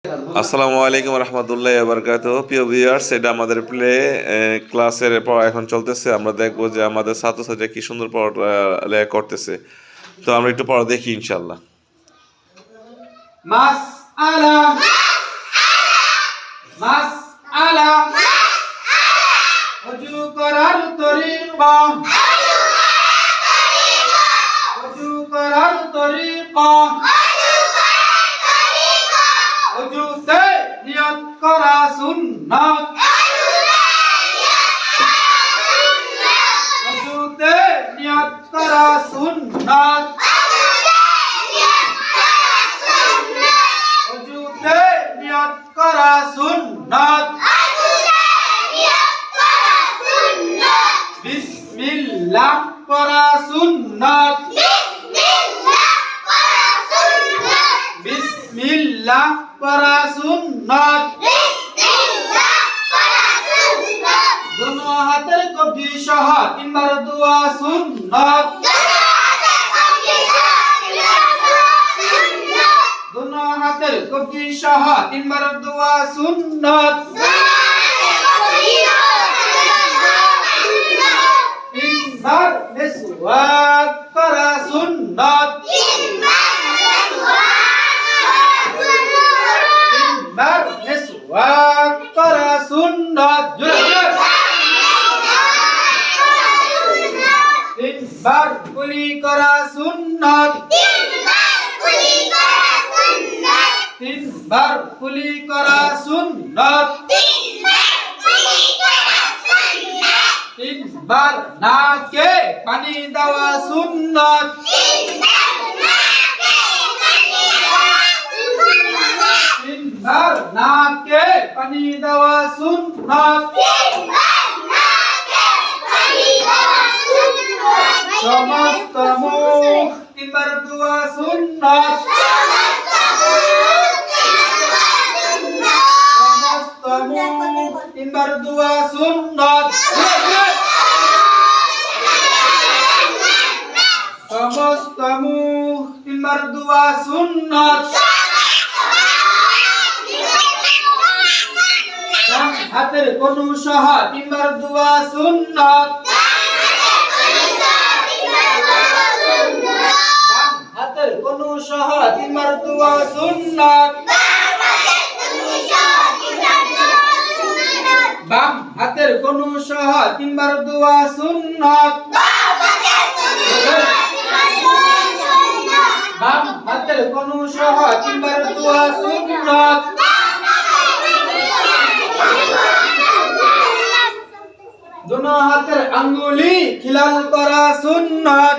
আসসালামু আলাইকুম রহমতুল্লাহ বারকাত। প্রিয় ভিউয়ার্স, এটা আমাদের প্লে ক্লাসের পড়া এখন চলতেছে। আমরা দেখবো যে আমাদের ছাত্রছাত্রীরা কি সুন্দর পড়া করতেছে। তো আমরা একটু পড়া দেখি ইনশাল্লাহ। মাসআলা মাসআলা ওযু করার তরিকা ওযু করার তরিকা ওযুতে নিয়ত করা সুন্নাত ওযুতে নিয়ত করা সুন্নাত ওযুতে নিয়ত করা সুন্নাত বিসমিল্লাহ করা সুন্নাত বিসমিল্লাহ করা সুন্নাত দোনো হাতের কবজি সহ তিনবার দোয়া সুন্নাত দোনো হাতের কবজি সহ তিনবার দোয়া সুন্নাত তিনবার মিসওয়াক করা সুন্নাত তিনবার মিসওয়াক করা সুন্নাত তিনবার কুলি করা সুন্নাত তিনবার কুলি করা সুন্নাত তিনবার নাকে পানি দেওয়া সুন্নাত তিনবার নাকে পানি দেওয়া সুন্নাত সমস্ত মুখ তিনবার দোয়া সুন্নাত সমস্ত মুখ তিনবার দোয়া সুন্নাত সমস্ত মুখ তিনবার দোয়া সুন্নাত হাতের কনু সহ তিনবার দোয়া সুন্নাত হাতের কনু সহ তিনবার দোয়া সুন্নাত বাম হাতের কনু সহ তিনবার দোয়া সুন্নাত বাম হাতের কনু সহ তিনবার দোয়া সুন্নাত দোনো হাতের আঙ্গুলি খিলাল করা সুন্নাত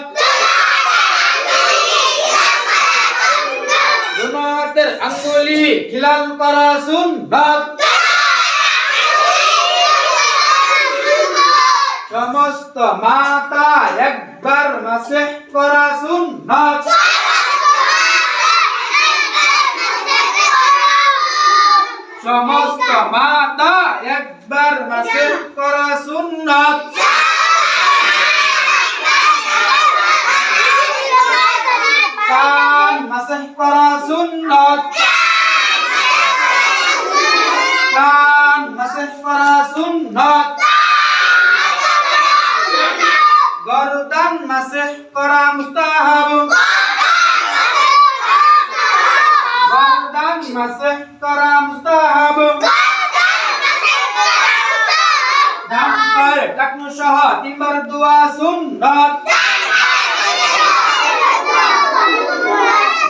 দোনো হাতের আঙ্গুলি খিলাল করা সুন্নাত সমস্ত মাথা একবার মাসহ করা সুন্নাত সমস্ত মাথা একবার মাসহ করা সুন্নাত কান মাসহ করা সুন্নাত কান মাসহ করা সুন্নাত গরদান মাসহ করা মুস্তাহাব গরদান মাসহ করা মুস্তাহাব ডান পায়ে টাকনু সহ তিনবার দোয়া সুন্নাত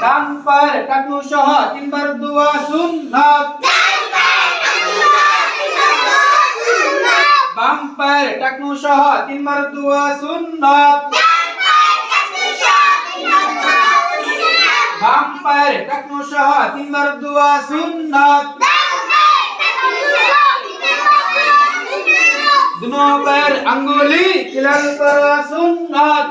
ডান পায়ে টাকনু সহ তিনবার দোয়া সুন্নাত বাম পায়ে টাকনু সহ তিনবার দোয়া সুন্নাত বাম পায়ে টাকনু সহ তিনবার দোয়া সুন্নাত दोनों पैर अंगुली खिलाल करा सुन्नत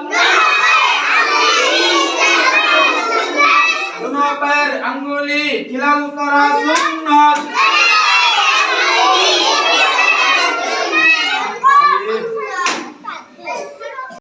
दोनों पैर अंगुली खिलाल करा सुन्नत